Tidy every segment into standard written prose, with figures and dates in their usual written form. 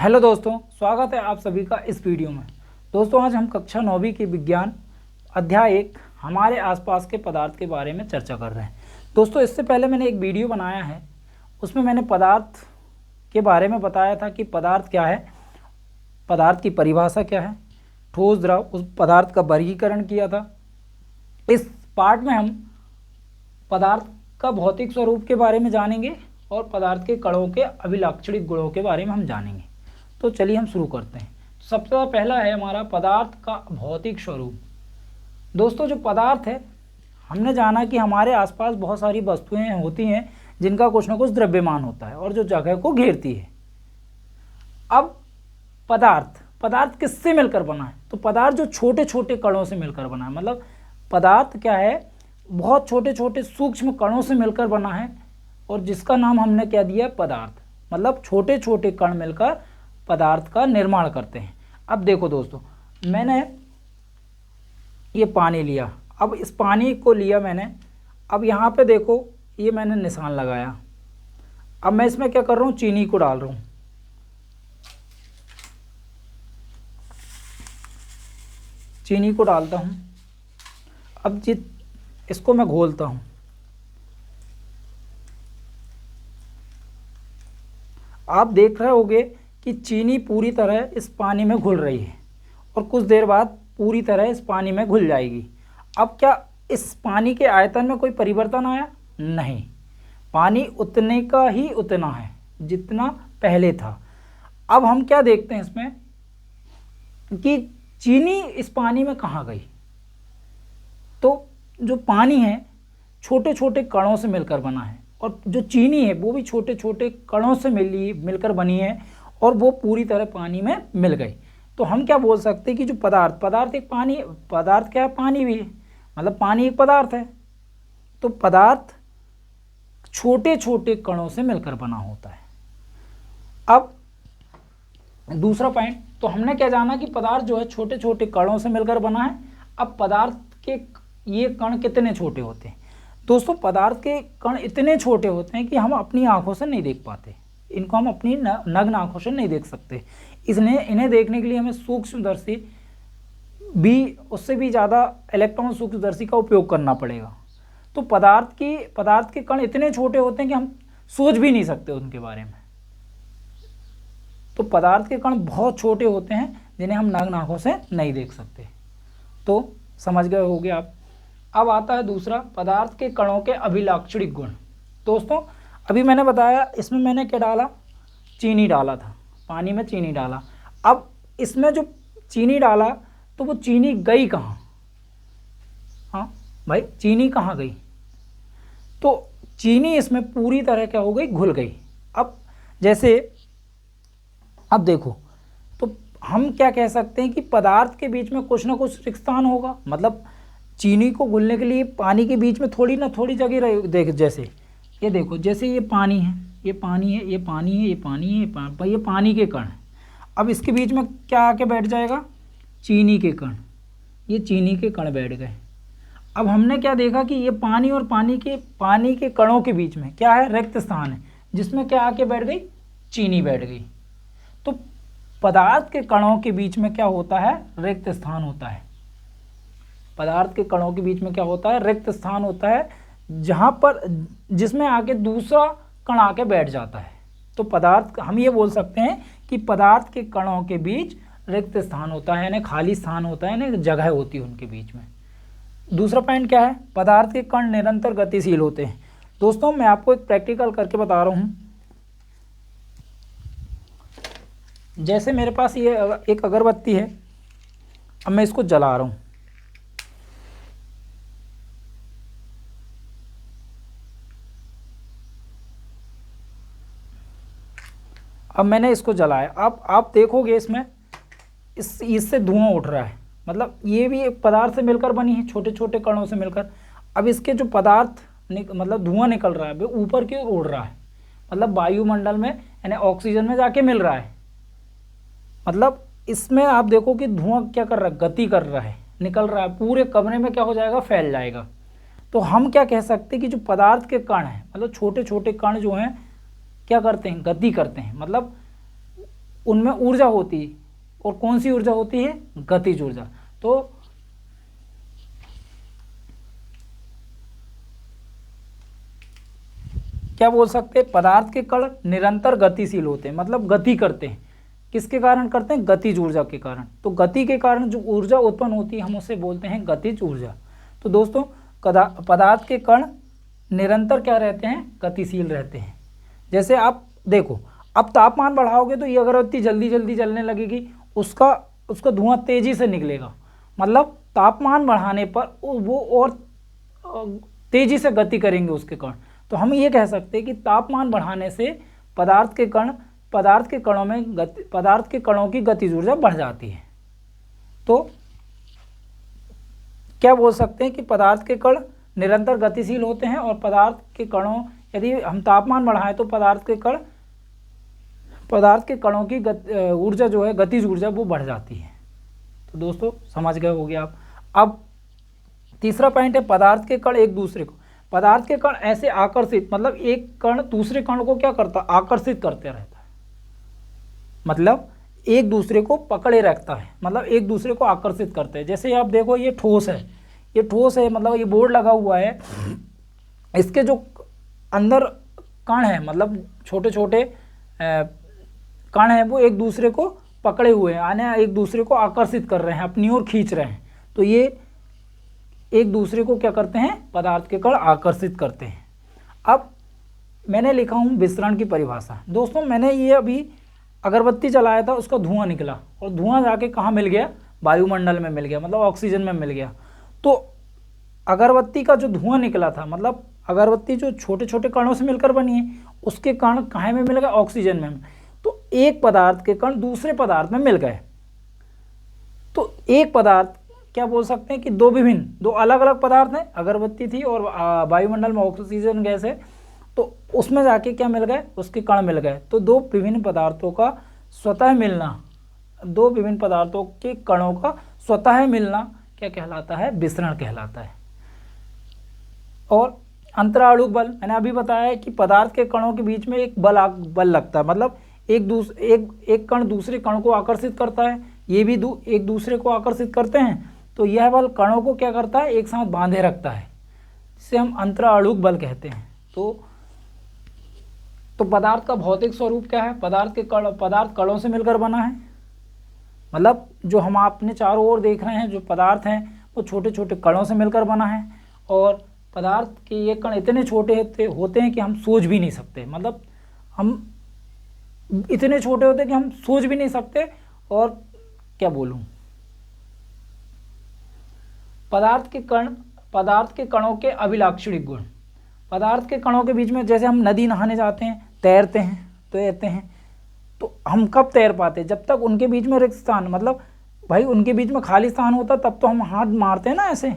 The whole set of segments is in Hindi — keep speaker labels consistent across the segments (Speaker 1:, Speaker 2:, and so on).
Speaker 1: हेलो दोस्तों, स्वागत है आप सभी का इस वीडियो में। दोस्तों, आज हम कक्षा 9वीं की विज्ञान अध्याय 1 हमारे आसपास के पदार्थ के बारे में चर्चा कर रहे हैं। दोस्तों, इससे पहले मैंने एक वीडियो बनाया है, उसमें मैंने पदार्थ के बारे में बताया था कि पदार्थ क्या है, पदार्थ की परिभाषा क्या है, ठोस द्रव, उस पदार्थ का वर्गीकरण किया था। इस पार्ट में हम पदार्थ का भौतिक स्वरूप के बारे में जानेंगे और पदार्थ के कणों के अभिलाक्षणिक गुणों के बारे में हम जानेंगे। तो चलिए हम शुरू करते हैं। सबसे पहला है हमारा पदार्थ का भौतिक स्वरूप। दोस्तों, जो पदार्थ है, हमने जाना कि हमारे आसपास बहुत सारी वस्तुएं होती हैं जिनका कुछ ना कुछ द्रव्यमान होता है और जो जगह को घेरती है। अब पदार्थ किससे मिलकर बना है? तो पदार्थ जो छोटे छोटे कणों से मिलकर बना है। मतलब पदार्थ क्या है? बहुत छोटे छोटे सूक्ष्म कणों से मिलकर बना है और जिसका नाम हमने क्या दिया? पदार्थ। मतलब छोटे छोटे कण मिलकर पदार्थ का निर्माण करते हैं। अब देखो दोस्तों, मैंने ये पानी लिया, अब इस पानी को लिया मैंने, अब यहाँ पे देखो ये मैंने निशान लगाया। अब मैं इसमें क्या कर रहा हूँ? चीनी को डाल रहा हूँ। चीनी को डालता हूँ। अब इसको मैं घोलता हूँ। आप देख रहे होगे कि चीनी पूरी तरह इस पानी में घुल रही है और कुछ देर बाद पूरी तरह इस पानी में घुल जाएगी। अब क्या इस पानी के आयतन में कोई परिवर्तन आया? नहीं, पानी उतने का ही उतना है जितना पहले था। अब हम क्या देखते हैं इसमें कि चीनी इस पानी में कहाँ गई? तो जो पानी है छोटे छोटे कणों से मिलकर बना है और जो चीनी है वो भी छोटे छोटे कणों से मिलकर बनी है और वो पूरी तरह पानी में मिल गई। तो हम क्या बोल सकते हैं कि जो पदार्थ एक पानी, पदार्थ क्या है? पानी भी है, मतलब पानी एक पदार्थ है। तो पदार्थ छोटे छोटे कणों से मिलकर बना होता है। अब दूसरा पॉइंट, तो हमने क्या जाना कि पदार्थ जो है छोटे छोटे कणों से मिलकर बना है। अब पदार्थ के ये कण कितने छोटे होते हैं? दोस्तों, पदार्थ के कण इतने छोटे होते हैं कि हम अपनी आंखों से नहीं देख पाते, इनको हम अपनी नग्न आंखों से नहीं देख सकते। इसलिए इन्हें देखने के लिए हमें सूक्ष्मदर्शी भी, उससे भी ज़्यादा इलेक्ट्रॉन सूक्ष्मदर्शी का उपयोग करना पड़ेगा। तो पदार्थ के कण इतने छोटे होते हैं कि हम सोच भी नहीं सकते उनके बारे में। तो पदार्थ के कण बहुत छोटे होते हैं जिन्हें हम नग्न आंखों से नहीं देख सकते। तो समझ गए होंगे आप। अब आता है दूसरा, पदार्थ के कणों के अभिलाक्षणिक गुण। दोस्तों, अभी मैंने बताया, इसमें मैंने क्या डाला? चीनी डाला था, पानी में चीनी डाला। अब इसमें जो चीनी डाला तो वो चीनी गई कहाँ? हाँ भाई, चीनी कहाँ गई? तो चीनी इसमें पूरी तरह क्या हो गई? घुल गई। अब जैसे, अब देखो, तो हम क्या कह सकते हैं कि पदार्थ के बीच में कुछ ना कुछ रिक्तस्थान होगा। मतलब चीनी को घुलने के लिए पानी के बीच में थोड़ी जगह रहे। देख, जैसे ये देखो, जैसे ये पानी है, ये पानी है, ये पानी है, ये पानी है, ये पानी के कण है। अब इसके बीच में क्या आके बैठ जाएगा? चीनी के कण। ये चीनी के कण बैठ गए। अब हमने क्या देखा कि ये पानी और पानी के कणों के बीच में क्या है? रिक्त स्थान है, जिसमें क्या आके बैठ गई? चीनी बैठ गई। तो पदार्थ के कणों के बीच में क्या होता है? रिक्त स्थान होता है। पदार्थ के कणों के बीच में क्या होता है? रिक्त स्थान होता है, जहाँ पर जिसमें आके दूसरा कण आके बैठ जाता है। तो पदार्थ, हम ये बोल सकते हैं कि पदार्थ के कणों के बीच रिक्त स्थान होता है, यानी खाली स्थान होता है, यानी जगह होती है उनके बीच में। दूसरा पॉइंट क्या है? पदार्थ के कण निरंतर गतिशील होते हैं। दोस्तों, मैं आपको एक प्रैक्टिकल करके बता रहा हूँ। जैसे मेरे पास ये एक अगरबत्ती है, अब मैं इसको जला रहा हूँ। अब मैंने इसको जलाया। अब आप देखोगे इसमें इससे धुआं उठ रहा है। मतलब ये भी एक पदार्थ से मिलकर बनी है, छोटे छोटे कणों से मिलकर। अब इसके जो पदार्थ मतलब धुआं निकल रहा है वो ऊपर की ओर उड़ रहा है, मतलब वायुमंडल में, यानी ऑक्सीजन में जाके मिल रहा है। मतलब इसमें आप देखो कि धुआं क्या कर रहा है? गति कर रहा है, निकल रहा है, पूरे कमरे में क्या हो जाएगा? फैल जाएगा। तो हम क्या कह सकते हैं कि जो पदार्थ के कण हैं, मतलब छोटे छोटे कण जो हैं, क्या करते हैं? गति करते हैं। मतलब उनमें ऊर्जा होती है, और कौन सी ऊर्जा होती है? गतिज ऊर्जा। तो क्या बोल सकते हैं? पदार्थ के कण निरंतर गतिशील होते हैं, मतलब गति करते हैं। किसके कारण करते हैं? गतिज ऊर्जा के कारण। तो गति के कारण जो ऊर्जा उत्पन्न होती है हम उसे बोलते हैं गतिज ऊर्जा। तो दोस्तों पदार्थ के कण निरंतर क्या रहते हैं? गतिशील रहते हैं। जैसे आप देखो, अब तापमान बढ़ाओगे तो ये अगरबत्ती जल्दी जल्दी जलने लगेगी, उसका धुआं तेजी से निकलेगा, मतलब तापमान बढ़ाने पर वो और तेजी से गति करेंगे उसके कण। तो हम ये कह सकते हैं कि तापमान बढ़ाने से पदार्थ के कणों की गतिज ऊर्जा बढ़ जाती है। तो क्या बोल सकते हैं कि पदार्थ के कण निरंतर गतिशील होते हैं, और पदार्थ के कणों, यदि हम तापमान बढ़ाएं तो पदार्थ के कणों की ऊर्जा जो है, गतिज ऊर्जा, वो बढ़ जाती है। तो दोस्तों समझ गए होंगे आप। अब तीसरा पॉइंट है पदार्थ के कण एक दूसरे को, पदार्थ के कण ऐसे आकर्षित, मतलब एक कण दूसरे कण को क्या करता? आकर्षित करते रहता है, मतलब एक दूसरे को पकड़े रखता है, मतलब एक दूसरे को आकर्षित करते हैं। जैसे आप देखो ये ठोस है, मतलब ये बोर्ड लगा हुआ है, इसके जो अंदर कण है, मतलब छोटे छोटे कण है, वो एक दूसरे को पकड़े हुए हैं, यानी एक दूसरे को आकर्षित कर रहे हैं, अपनी ओर खींच रहे हैं। तो ये एक दूसरे को क्या करते हैं? पदार्थ के कण आकर्षित करते हैं। अब मैंने लिखा हूँ विसरण की परिभाषा। दोस्तों मैंने ये अभी अगरबत्ती जलाया था, उसका धुआं निकला, और धुआं जाके कहाँ मिल गया? वायुमंडल में मिल गया, मतलब ऑक्सीजन में मिल गया। तो अगरबत्ती का जो धुआं निकला था, मतलब अगरबत्ती जो छोटे छोटे कणों से मिलकर बनी है, उसके कण कहाँ में मिल गए? ऑक्सीजन में। तो एक पदार्थ के कण दूसरे पदार्थ में मिल गए, तो एक पदार्थ, क्या बोल सकते हैं कि दो अलग अलग पदार्थ हैं, अगरबत्ती थी और वायुमंडल में ऑक्सीजन गैस है, तो उसमें जाके क्या मिल गए? उसके कण मिल गए। तो दो विभिन्न पदार्थों के कणों का स्वतः मिलना क्या कहलाता है? विसरण कहलाता है। और अंतराणु बल, मैंने अभी बताया है कि पदार्थ के कणों के बीच में एक बल लगता है, मतलब एक कण दूसरे कण को आकर्षित करता है, ये भी एक दूसरे को आकर्षित करते हैं। तो यह बल कणों को क्या करता है? एक साथ बांधे रखता है, जिसे हम अंतराणु बल कहते हैं। तो पदार्थ का भौतिक स्वरूप क्या है? पदार्थ कणों से मिलकर बना है, मतलब जो हम अपने चारों ओर देख रहे हैं जो पदार्थ हैं, वो छोटे छोटे कणों से मिलकर बना है। और पदार्थ के ये कण इतने छोटे होते हैं कि हम सोच भी नहीं सकते, मतलब हम इतने छोटे होते हैं कि हम सोच भी नहीं सकते। और क्या बोलूं, पदार्थ के कणों के अभिलाक्षणिक गुण, पदार्थ के कणों के बीच में, जैसे हम नदी नहाने जाते हैं, तैरते हैं, तो हम कब तैर पाते? जब तक उनके बीच में रिक्त स्थान, मतलब भाई उनके बीच में खाली स्थान होता तब तो हम हाथ मारते हैं ना ऐसे।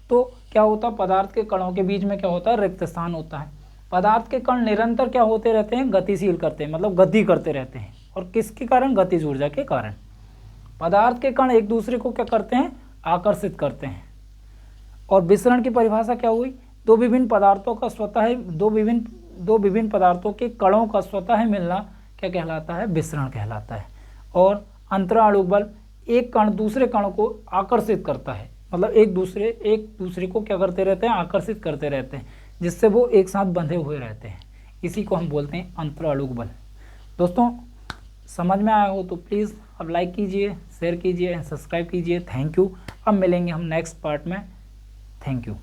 Speaker 1: तो क्या होता? पदार्थ के कणों के बीच में क्या होता है? रिक्त स्थान होता है। पदार्थ के कण निरंतर क्या होते रहते हैं? गतिशील करते हैं, मतलब गति करते रहते हैं। और किसके कारण? गतिज ऊर्जा के कारण। पदार्थ के कण एक दूसरे को क्या करते हैं? आकर्षित करते हैं। और विसरण की परिभाषा क्या हुई? दो विभिन्न पदार्थों के कणों का स्वतः मिलना क्या कहलाता है? विसरण कहलाता है। और अंतराणु बल, एक कण दूसरे कण को आकर्षित करता है, मतलब एक दूसरे को क्या करते रहते हैं? आकर्षित करते रहते हैं, जिससे वो एक साथ बंधे हुए रहते हैं। इसी को हम बोलते हैं अंतराणु बल। दोस्तों समझ में आया हो तो प्लीज़ अब लाइक कीजिए, शेयर कीजिए एंड सब्सक्राइब कीजिए। Thank you. अब मिलेंगे हम नेक्स्ट पार्ट में। Thank you.